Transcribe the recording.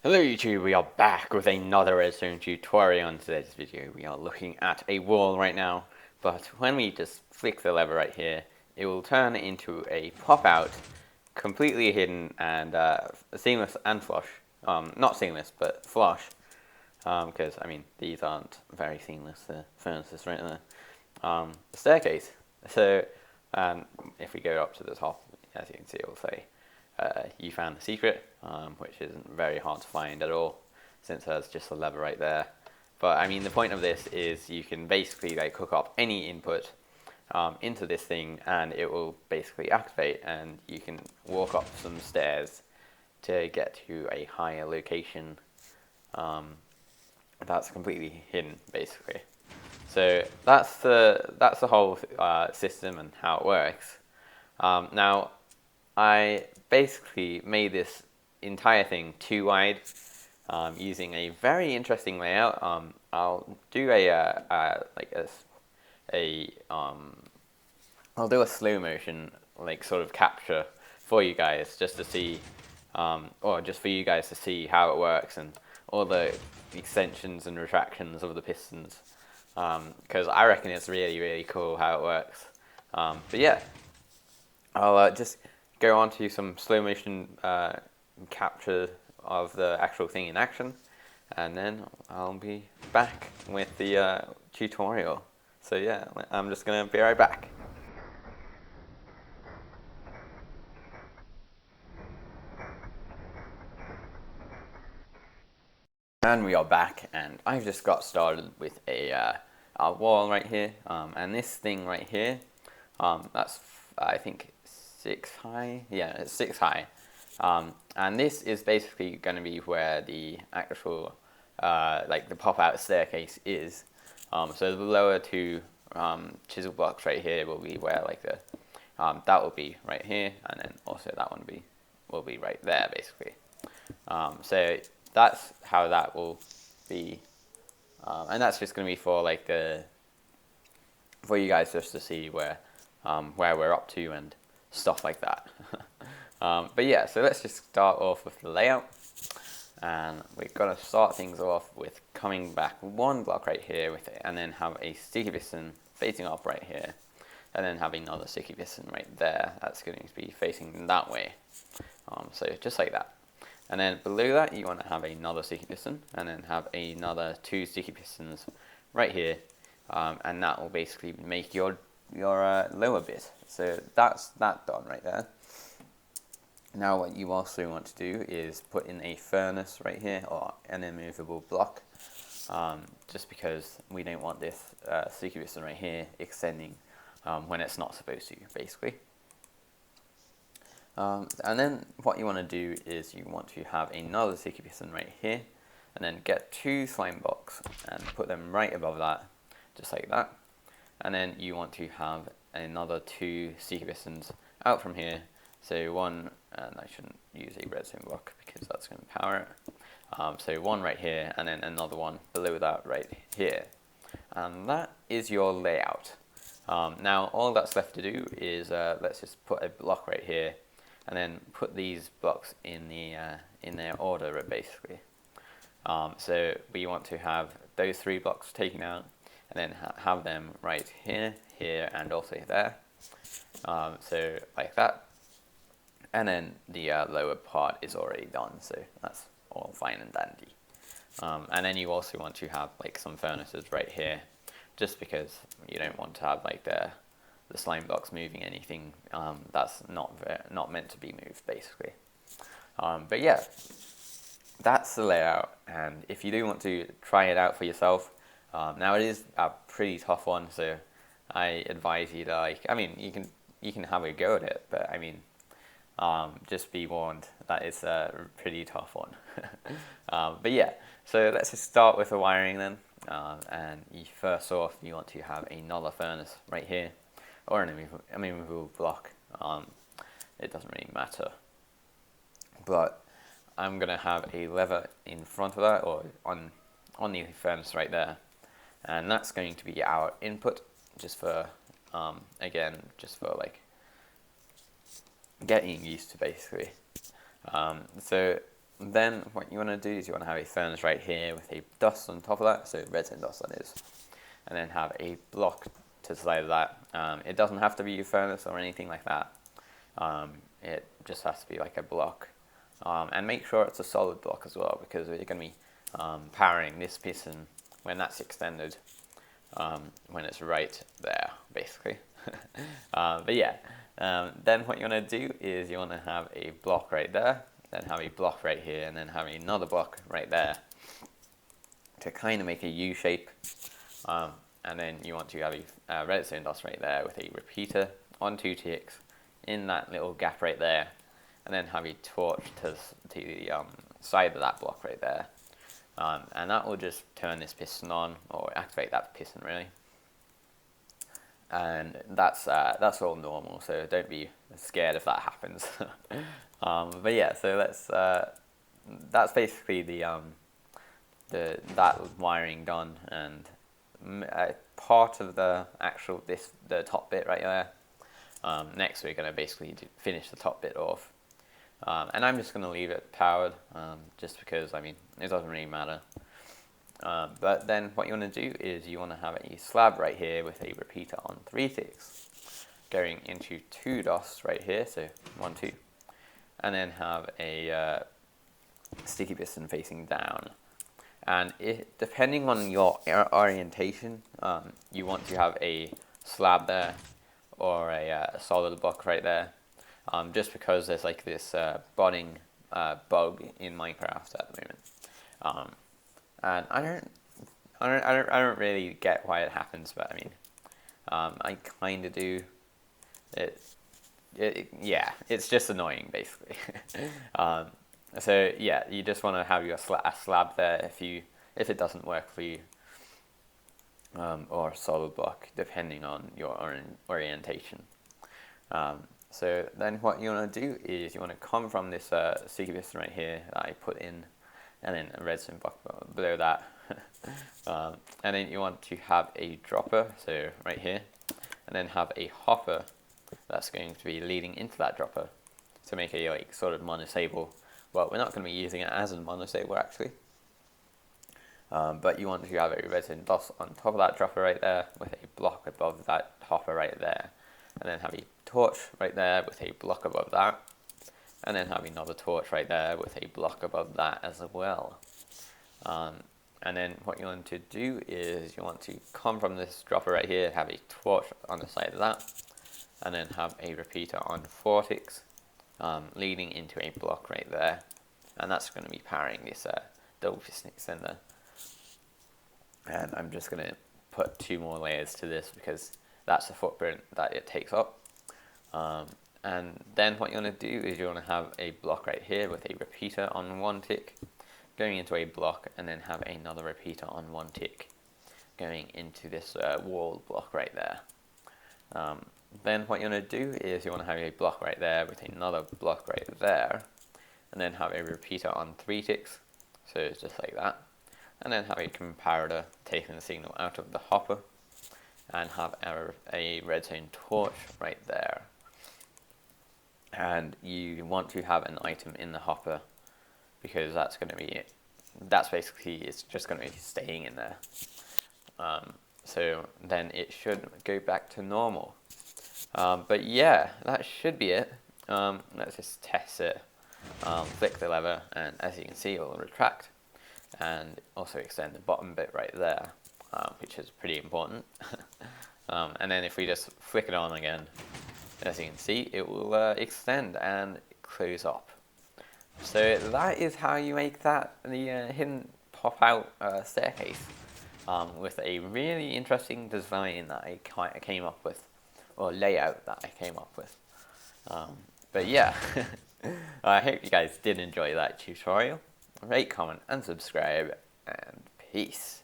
Hello YouTube, we are back with another redstone tutorial. In today's video we are looking at a wall right now, but when we just flick the lever right here, it will turn into a pop-out, completely hidden and seamless and flush. Not seamless, but flush, because I mean these aren't very seamless, the furnaces right there. The staircase. So if we go up to the top, as you can see, it will say you found the secret, which isn't very hard to find at all, since there's just a lever right there. But I mean, the point of this is you can basically like hook up any input into this thing, and it will basically activate, and you can walk up some stairs to get to a higher location that's completely hidden, basically. So that's the whole system and how it works. Now, I basically made this entire thing too wide using a very interesting layout. I'll do I'll do a slow motion like sort of capture for you guys just to see, or just for you guys to see how it works and all the extensions and retractions of the pistons. Because I reckon it's really cool how it works. But yeah, I'll just go on to some slow motion capture of the actual thing in action, and then I'll be back with the tutorial. So yeah, I'm just gonna be right back. And we are back, and I've just got started with a wall right here, and this thing right here, that's I think 6 high. Yeah, it's 6 high, and this is basically going to be where the actual like the pop-out staircase is. So the lower two chisel blocks right here will be where like the that will be right here, and then also that one will be right there basically. So that's how that will be, and that's just going to be for like for you guys just to see where we're up to and stuff like that. But yeah, so let's just start off with the layout, and we're going to start things off with coming back one block right here with it, and then have a sticky piston facing up right here, and then have another sticky piston right there. That's going to be facing that way. So just like that. And then below that, you want to have another sticky piston, and then have another 2 sticky pistons right here, and that will basically make your lower bit. So that's that done right there. Now what you also want to do is put in a furnace right here, or an immovable block, just because we don't want this sticky piston right here extending when it's not supposed to, basically. And then what you want to do is you want to have another sticky piston right here, and then get 2 slime blocks and put them right above that, just like that. And then you want to have another 2 sticky pistons out from here. So one, and I shouldn't use a redstone block because that's going to power it. So one right here, and then another one below that right here. And that is your layout. Now all that's left to do is let's just put a block right here, and then put these blocks in their order basically. So we want to have those 3 blocks taken out, and then have them right here, here, and also there. So like that. And then the lower part is already done, so that's all fine and dandy. And then you also want to have like some furnaces right here, just because you don't want to have like the slime blocks moving anything that's not meant to be moved, basically. But yeah, that's the layout, and if you do want to try it out for yourself, now it is a pretty tough one, so I advise you to like, I mean, you can have a go at it, but I mean, just be warned that it's a pretty tough one. But yeah, so let's just start with the wiring then, and first off you want to have another furnace right here, or an immovable block. It doesn't really matter, but I'm gonna have a lever in front of that, or on the furnace right there, and that's going to be our input, just for again, just for like getting used to, basically. So then what you want to do is you want to have a furnace right here with a dust on top of that, so redstone dust that is, and then have a block to the side of that. It doesn't have to be a furnace or anything like that. It just has to be like a block, and make sure it's a solid block as well, because you're going to be powering this piston when that's extended, when it's right there, basically. But yeah, then what you want to do is you want to have a block right there, then have a block right here, and then have another block right there to kind of make a U shape. And then you want to have a redstone dust right there with a repeater on 2 ticks in that little gap right there, and then have a torch to the side of that block right there. And that will just turn this piston on, or activate that piston really. And that's all normal, so don't be scared if that happens. But yeah, so that's basically that wiring done, and part of the top bit right there. Next we're going to basically finish the top bit off, and I'm just going to leave it powered, just because, I mean, it doesn't really matter. But then what you want to do is you want to have a slab right here with a repeater on 3 ticks going into 2 dots right here, so 1, 2, and then have a sticky piston facing down. And depending on your orientation, you want to have a slab there or a solid block right there, just because there's like this botting bug in Minecraft at the moment. And I don't really get why it happens, but I mean, I kind of do. Yeah, it's just annoying, basically. So yeah, you just want to have a slab there if it doesn't work for you, or a solid block, depending on your orientation. So then what you want to do is you want to come from this sticky piston right here that I put in, and then a redstone block below that. And then you want to have a dropper, so right here, and then have a hopper that's going to be leading into that dropper to make a like sort of monostable. Well, we're not going to be using it as a monostable actually, but you want to have a redstone dust on top of that dropper right there with a block above that hopper right there, and then have a torch right there with a block above that, and then have another torch right there with a block above that as well. And then what you want to do is you want to come from this dropper right here, have a torch on the side of that, and then have a repeater on 4 ticks, leading into a block right there, and that's going to be powering this double piston extender. And I'm just going to put 2 more layers to this because that's the footprint that it takes up. And then what you want to do is you want to have a block right here with a repeater on 1 tick going into a block, and then have another repeater on 1 tick going into this wall block right there. Then what you want to do is you want to have a block right there with another block right there, and then have a repeater on 3 ticks, so it's just like that, and then have a comparator taking the signal out of the hopper, and have a redstone torch right there. And you want to have an item in the hopper, because that's going to be it. That's basically, it's just going to be staying in there. So then it should go back to normal. But yeah, that should be it. Let's just test it. Flick the lever, and as you can see, it will retract, and also extend the bottom bit right there, which is pretty important. And then if we just flick it on again, as you can see, it will extend and close up. So that is how you make the hidden pop-out staircase, with a really interesting design that I came up with, or layout that I came up with. But yeah, I hope you guys did enjoy that tutorial. Rate, comment, and subscribe, and peace.